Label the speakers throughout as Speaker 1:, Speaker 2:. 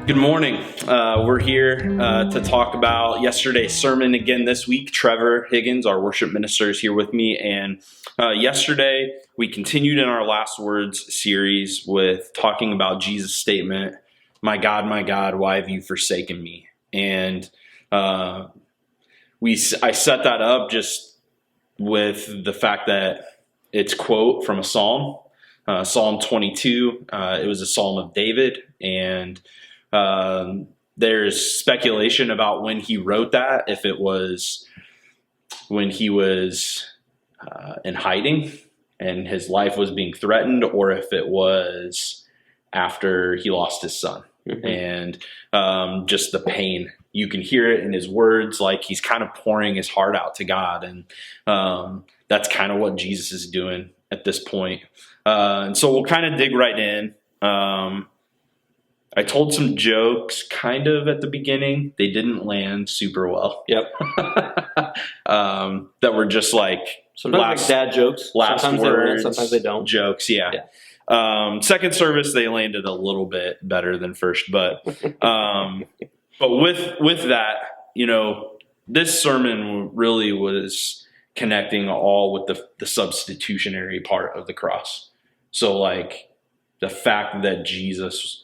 Speaker 1: Good morning. We're here to talk about yesterday's sermon again this week. Trevor, Higgins, our worship minister, is here with me. And yesterday, we continued in our Last Words series with talking about Jesus' statement, my God, why have you forsaken me? And I set that up just with the fact that it's quote from a psalm, Psalm 22. It was a psalm of David, and there's speculation about when he wrote that, if it was when he was in hiding and his life was being threatened, or if it was after he lost his son. And just the pain. You can hear it in his words, like he's kind of pouring his heart out to God. And that's kind of what Jesus is doing at this point. And so we'll kind of dig right in. I told some jokes kind of at the beginning. They didn't land super well.
Speaker 2: Yep.
Speaker 1: That were just like
Speaker 2: sometimes like dad jokes.
Speaker 1: Last
Speaker 2: sometimes
Speaker 1: words,
Speaker 2: they land, sometimes they don't.
Speaker 1: Jokes, yeah. Second service they landed a little bit better than first, but with that, this sermon really was connecting all with the substitutionary part of the cross. So like the fact that Jesus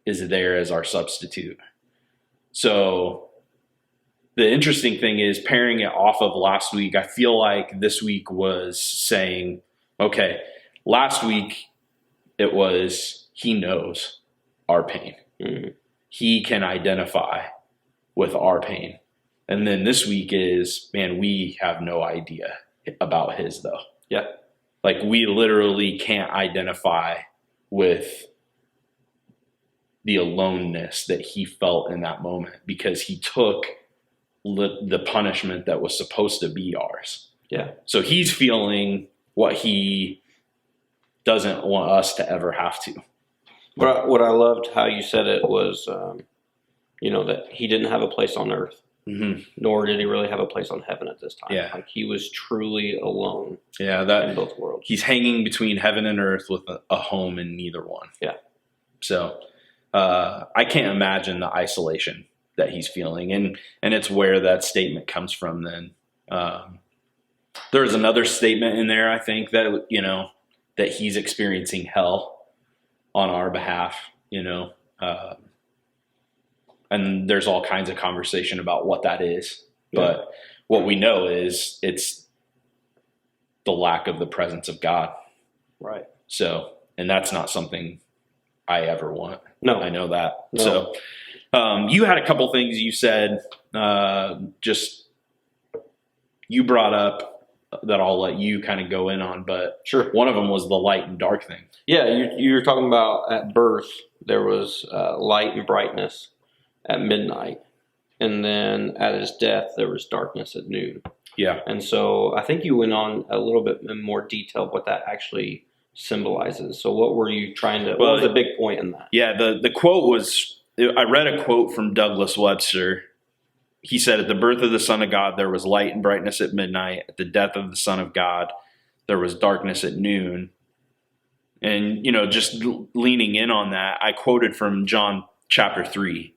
Speaker 1: is there as our substitute. So the interesting thing is pairing it off of last week. I feel like this week was saying, okay, last week it was, he knows our pain. Mm-hmm. He can identify with our pain. And then this week is, man, we have no idea about his though.
Speaker 2: Yeah.
Speaker 1: Like we literally can't identify with the aloneness that he felt in that moment because he took the punishment that was supposed to be ours.
Speaker 2: Yeah.
Speaker 1: So he's feeling what he doesn't want us to ever have to.
Speaker 2: What I loved how you said it was, that he didn't have a place on earth, nor did he really have a place on heaven at this time.
Speaker 1: Yeah.
Speaker 2: Like he was truly alone.
Speaker 1: Yeah, that
Speaker 2: in both worlds.
Speaker 1: He's hanging between heaven and earth with a home in neither one.
Speaker 2: Yeah.
Speaker 1: So I can't imagine the isolation that he's feeling, and it's where that statement comes from. Then there's another statement in there, I think, that that he's experiencing hell on our behalf, and there's all kinds of conversation about what that is. Yeah. But what we know is it's the lack of the presence of God.
Speaker 2: Right.
Speaker 1: So, and that's not something I ever want.
Speaker 2: No,
Speaker 1: I know that.
Speaker 2: No.
Speaker 1: So, you had a couple things you said, you brought up that I'll let you kind of go in on, but
Speaker 2: sure.
Speaker 1: One of them was the light and dark thing.
Speaker 2: Yeah. You were talking about at birth, there was light and brightness at midnight. And then at his death, there was darkness at noon.
Speaker 1: Yeah.
Speaker 2: And so I think you went on a little bit in more detail of what that actually symbolizes. So what were you what was the big point in that?
Speaker 1: Yeah, the quote was, I read a quote from Douglas Webster. He said, at the birth of the Son of God, there was light and brightness at midnight. At the death of the Son of God, there was darkness at noon. And, just leaning in on that, I quoted from John chapter 3.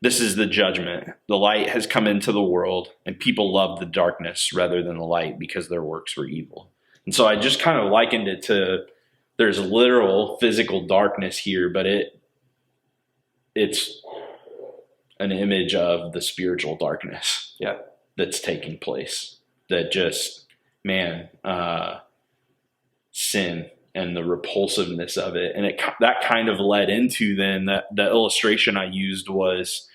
Speaker 1: This is the judgment. The light has come into the world, and people love the darkness rather than the light because their works were evil. And so I just kind of likened it to, there's literal physical darkness here, but it's an image of the spiritual darkness that's taking place. That just, sin and the repulsiveness of it. And that kind of led into then the illustration I used was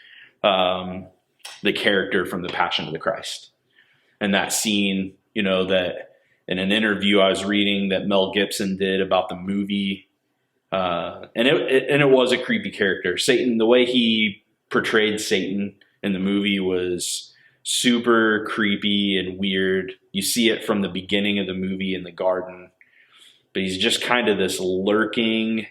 Speaker 1: the character from the Passion of the Christ. And that scene, that in an interview I was reading that Mel Gibson did about the movie, and it was a creepy character. Satan, the way he portrayed Satan in the movie was super creepy and weird. You see it from the beginning of the movie in the garden, but he's just kind of this lurking,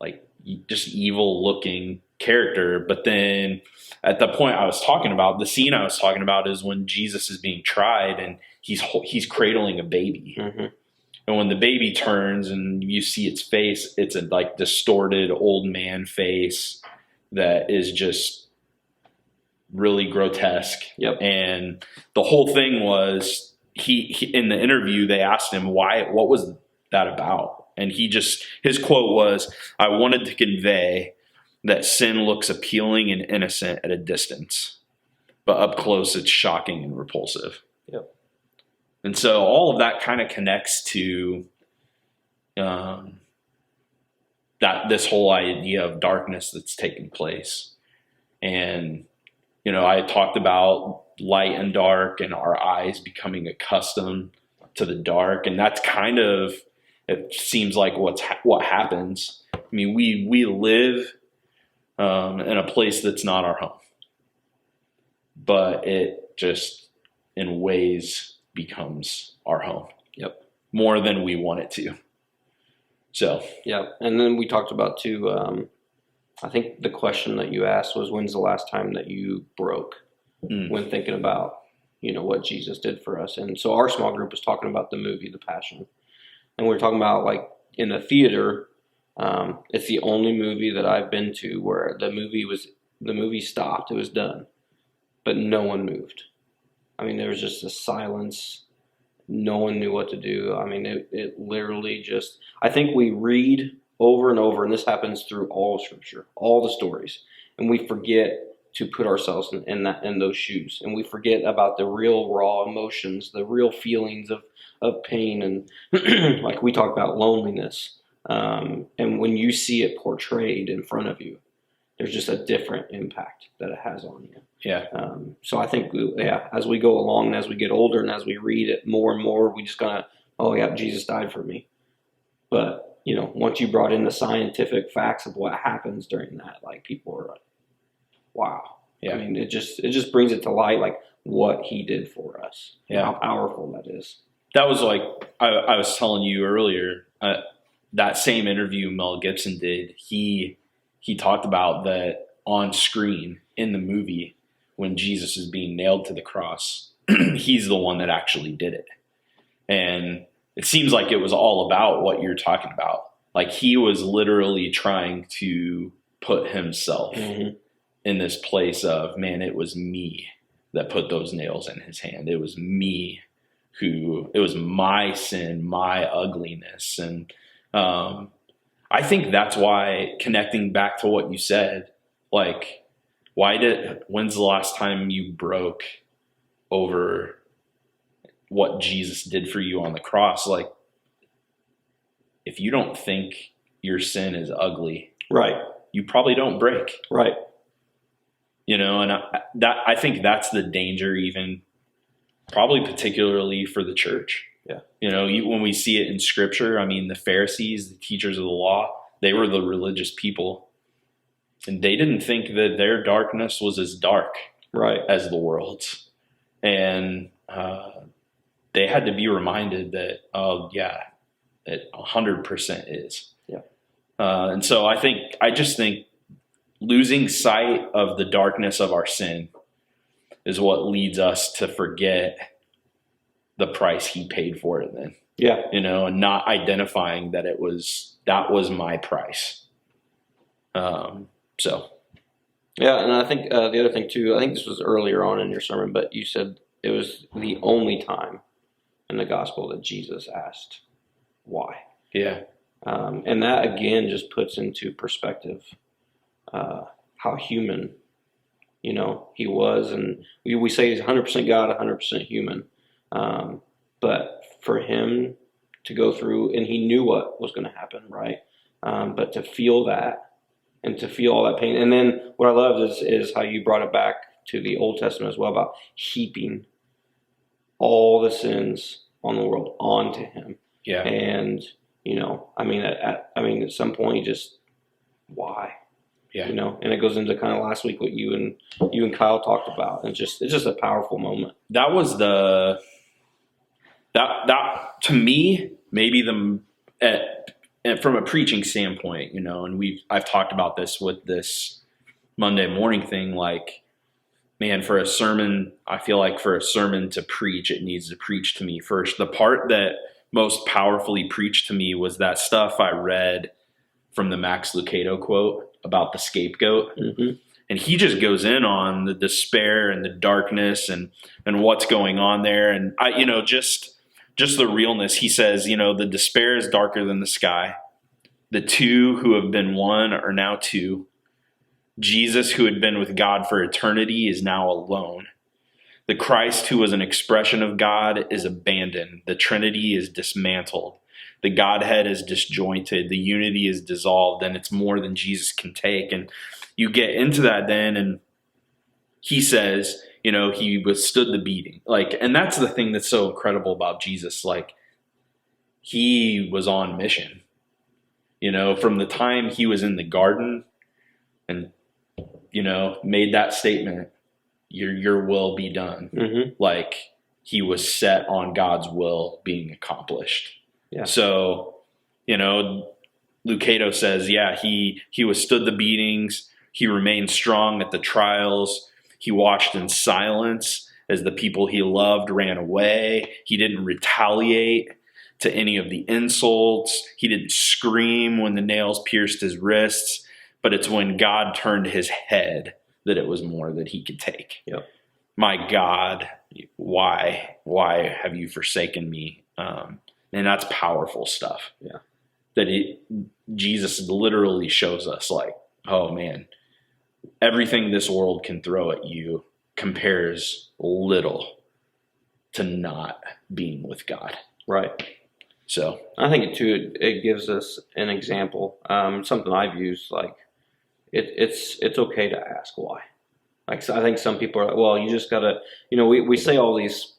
Speaker 1: like just evil looking character. But then at the point I was talking about, the scene I was talking about is when Jesus is being tried and he's cradling a baby. Mm-hmm. And when the baby turns and you see its face, it's a like distorted old man face. that is just really grotesque.
Speaker 2: Yep.
Speaker 1: And the whole thing was he in the interview, they asked him what was that about? And his quote was, "I wanted to convey that sin looks appealing and innocent at a distance, but up close it's shocking and repulsive."
Speaker 2: Yep.
Speaker 1: And so all of that kind of connects to that this whole idea of darkness that's taking place. And I talked about light and dark and our eyes becoming accustomed to the dark, and that's kind of, it seems like what happens. I mean, we live in a place that's not our home, but it just in ways becomes our home.
Speaker 2: Yep.
Speaker 1: More than we want it to. So.
Speaker 2: Yeah, and then we talked about too. I think the question that you asked was, when's the last time that you broke when thinking about, what Jesus did for us? And so our small group was talking about the movie, The Passion. And we were talking about, like, in the theater, it's the only movie that I've been to where the movie stopped, it was done, but no one moved. I mean, there was just a silence. No one knew what to do. I mean, it literally just, I think we read over and over, and this happens through all of Scripture, all the stories, and we forget to put ourselves in those shoes, and we forget about the real raw emotions, the real feelings of pain, and like we talk about loneliness. And when you see it portrayed in front of you, there's just a different impact that it has on you.
Speaker 1: Yeah.
Speaker 2: So I think, as we go along and as we get older and as we read it more and more, we just kind of, Jesus died for me. But once you brought in the scientific facts of what happens during that, like, people are like, wow.
Speaker 1: Yeah.
Speaker 2: I mean, it just brings it to light, like, what he did for us.
Speaker 1: Yeah.
Speaker 2: How powerful that is.
Speaker 1: That was like, I was telling you earlier, that same interview Mel Gibson did, he talked about that on screen in the movie when Jesus is being nailed to the cross, he's the one that actually did it. And it seems like it was all about what you're talking about. Like, he was literally trying to put himself in this place of, man, it was me that put those nails in his hand. It was me it was my sin, my ugliness. And I think that's why, connecting back to what you said, like, when's the last time you broke over what Jesus did for you on the cross? Like, if you don't think your sin is ugly,
Speaker 2: right,
Speaker 1: you probably don't break.
Speaker 2: Right.
Speaker 1: And I think that's the danger, even probably particularly for the church.
Speaker 2: Yeah.
Speaker 1: When we see it in Scripture, I mean, the Pharisees, the teachers of the law, they were the religious people, and they didn't think that their darkness was as dark as the world's. And they had to be reminded that, it 100% is.
Speaker 2: Yeah.
Speaker 1: And so I just think losing sight of the darkness of our sin is what leads us to forget the price he paid for it then.
Speaker 2: Yeah.
Speaker 1: And not identifying that that was my price. So.
Speaker 2: Yeah, and I think the other thing too, I think this was earlier on in your sermon, but you said it was the only time in the gospel that Jesus asked why.
Speaker 1: Yeah.
Speaker 2: And that again just puts into perspective how human, he was. And we say he's 100% God, 100% human. But for him to go through, and he knew what was going to happen, right? But to feel that and to feel all that pain. And then what I love is how you brought it back to the Old Testament as well, about heaping all the sins on the world onto him.
Speaker 1: Yeah.
Speaker 2: And, at some point, just why?
Speaker 1: Yeah.
Speaker 2: And it goes into kind of last week what you and Kyle talked about. And it's just a powerful moment.
Speaker 1: That was that to me, maybe and from a preaching standpoint, and I've talked about this with this Monday morning thing, like, man, for a sermon, I feel like for a sermon to preach, it needs to preach to me first. The part that most powerfully preached to me was that stuff I read from the Max Lucado quote. about the scapegoat.
Speaker 2: Mm-hmm.
Speaker 1: And he just goes in on the despair and the darkness and what's going on there. And just the realness. He says, the despair is darker than the sky. The two who have been one are now two. Jesus, who had been with God for eternity, is now alone. The Christ who was an expression of God is abandoned. The Trinity is dismantled. The Godhead is disjointed. The unity is dissolved, and it's more than Jesus can take. And you get into that then, and he says, he withstood the beating. And that's the thing that's so incredible about Jesus. He was on mission. From the time he was in the garden and, made that statement, your will be done.
Speaker 2: Mm-hmm.
Speaker 1: He was set on God's will being accomplished.
Speaker 2: Yeah.
Speaker 1: So, Lucado says, he withstood the beatings. He remained strong at the trials. He watched in silence as the people he loved ran away. He didn't retaliate to any of the insults. He didn't scream when the nails pierced his wrists, but it's when God turned his head that it was more that he could take.
Speaker 2: Yep.
Speaker 1: My God, why have you forsaken me? And that's powerful stuff.
Speaker 2: Yeah.
Speaker 1: That Jesus literally shows us oh man, everything this world can throw at you compares little to not being with God.
Speaker 2: Right.
Speaker 1: So
Speaker 2: I think it gives us an example. Something I've used, it's okay to ask why. So I think some people are like, well, you just gotta, we say all these,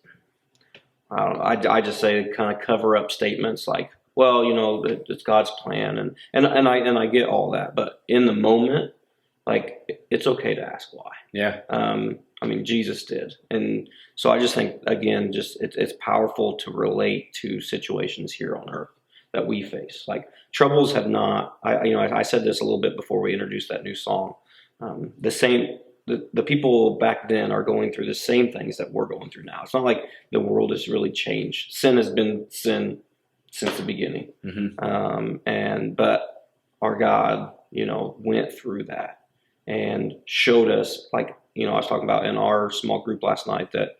Speaker 2: I don't know, I just say kind of cover up statements well, it's God's plan, and I get all that, but in the moment, it's okay to ask why.
Speaker 1: Yeah.
Speaker 2: Jesus did. And so I just think, again, it's powerful to relate to situations here on earth that we face. Troubles have not, I said this a little bit before we introduced that new song. The people back then are going through the same things that we're going through now. It's not like the world has really changed. Sin has been sin since the beginning.
Speaker 1: Mm-hmm.
Speaker 2: But our God, went through that and showed us, I was talking about in our small group last night, that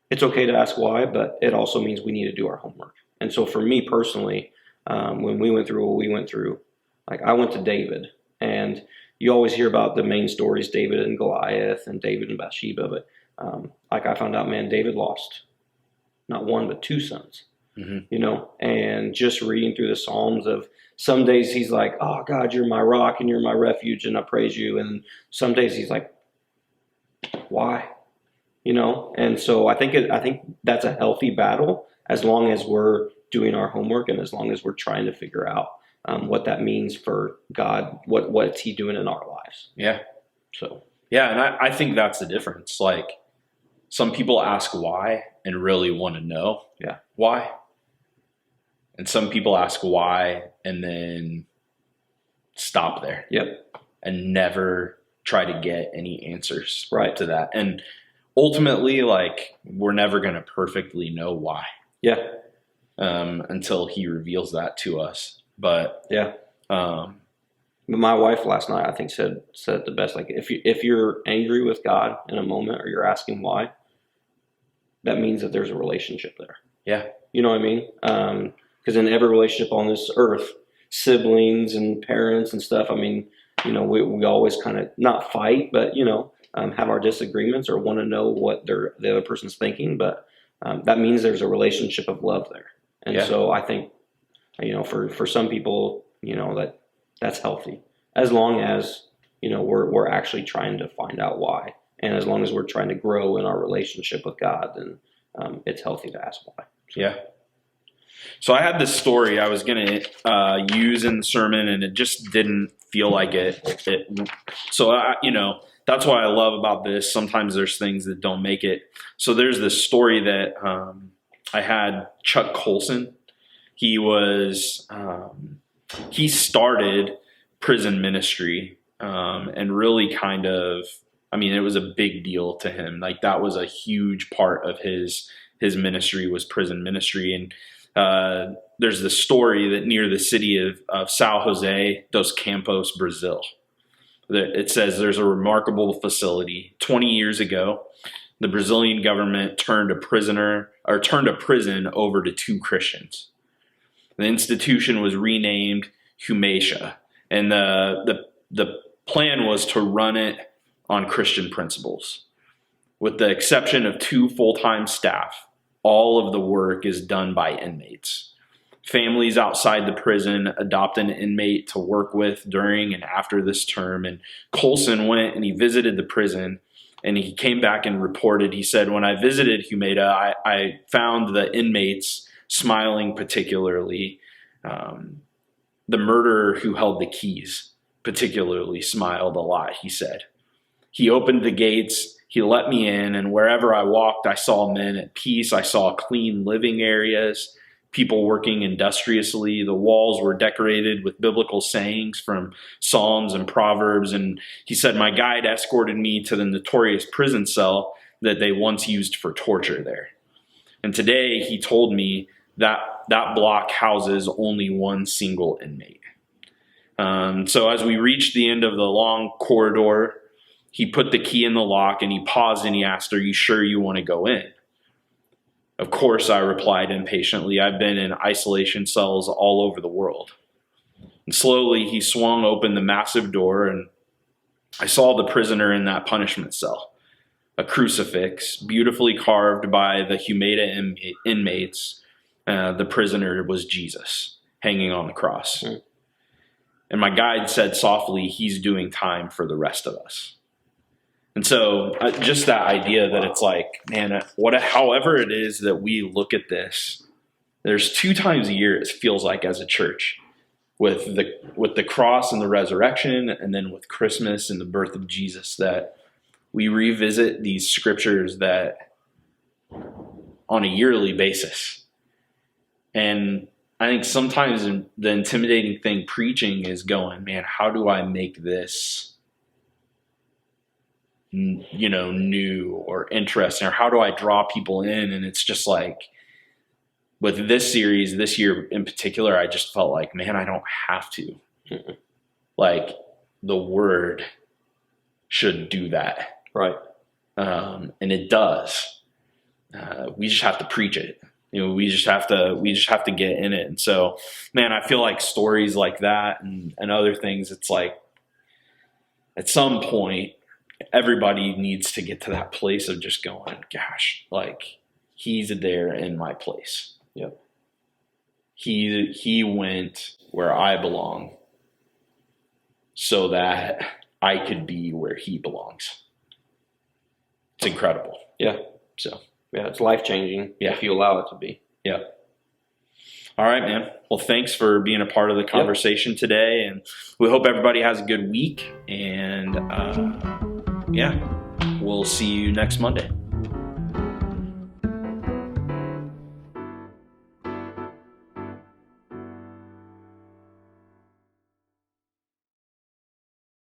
Speaker 2: it's okay to ask why, but it also means we need to do our homework. And so for me personally, when we went through what we went through, I went to David, and you always hear about the main stories, David and Goliath and David and Bathsheba, but I found out, man, David lost not one, but two sons.
Speaker 1: Mm-hmm.
Speaker 2: And just reading through the Psalms of some days he's like, oh God, you're my rock and you're my refuge and I praise you. And some days he's like, why? And so I think that's a healthy battle as long as we're doing our homework and as long as we're trying to figure out what that means for God, what's he doing in our lives.
Speaker 1: Yeah.
Speaker 2: So.
Speaker 1: Yeah. And I think that's the difference. Some people ask why and really want to know why. And some people ask why and then stop there.
Speaker 2: Yep.
Speaker 1: And never try to get any answers
Speaker 2: right
Speaker 1: to that. And ultimately, we're never going to perfectly know why.
Speaker 2: Yeah.
Speaker 1: Until he reveals that to us. But
Speaker 2: yeah. My wife last night, I think, said it the best. If you're angry with God in a moment or you're asking why, that means that there's a relationship there.
Speaker 1: Yeah.
Speaker 2: You know what I mean? Because in every relationship on this earth, siblings and parents and stuff, we always kind of not fight, but, have our disagreements or want to know what the other person's thinking. But that means there's a relationship of love there. And so I think, for some people, that's healthy as long as, we're actually trying to find out why. And as long as we're trying to grow in our relationship with God, then it's healthy to ask why. So.
Speaker 1: Yeah. So I had this story I was going to use in the sermon, and it just didn't feel like it. So, that's what I love about this. Sometimes there's things that don't make it. So there's this story that I had Chuck Colson. He started prison ministry and really it was a big deal to him. That was a huge part of his ministry was prison ministry. And there's this story that near the city of São José dos Campos, Brazil, It says there's a remarkable facility. 20 years ago, the Brazilian government turned a prison over to 2 Christians. The institution was renamed Humacia, and the plan was to run it on Christian principles. With the exception of 2 full-time staff, all of the work is done by inmates. Families outside the prison adopt an inmate to work with during and after this term. And Colson went and he visited the prison, and he came back and reported. He said, when I visited Humaita, I found the inmates smiling particularly. The murderer who held the keys particularly smiled a lot, he said. He opened the gates. He let me in, and wherever I walked, I saw men at peace. I saw clean living areas, people working industriously. The walls were decorated with biblical sayings from Psalms and Proverbs. And he said, my guide escorted me to the notorious prison cell that they once used for torture there. And today he told me that that block houses only 1 single inmate. So as we reached the end of the long corridor, he put the key in the lock and he paused and he asked, are you sure you want to go in? Of course, I replied impatiently. I've been in isolation cells all over the world. And slowly he swung open the massive door, and I saw the prisoner in that punishment cell. A crucifix, beautifully carved by the Humaita inmates. The prisoner was Jesus, hanging on the cross. And my guide said softly, he's doing time for the rest of us. And so just that idea that it's like, man, however it is that we look at this, there's 2 times a year, it feels like, as a church, with the cross and the resurrection, and then with Christmas and the birth of Jesus, that we revisit these scriptures that on a yearly basis. And I think sometimes the intimidating thing preaching is going, man, how do I make this new or interesting, or how do I draw people in? And it's just like, with this series, this year in particular, I just felt like, man, I don't have to. Like, the word should do that.
Speaker 2: Right.
Speaker 1: And it does. We just have to preach it. We just have to get in it. And so, man, I feel like stories like that and other things, it's like, at some point, everybody needs to get to that place of just going, gosh, like, he's there in my place.
Speaker 2: Yep.
Speaker 1: He went where I belong so that I could be where he belongs. It's incredible.
Speaker 2: Yeah.
Speaker 1: So,
Speaker 2: yeah, it's life-changing if you allow it to be.
Speaker 1: Yeah. All right, man. Well, thanks for being a part of the conversation today, and we hope everybody has a good week, and we'll see you next Monday.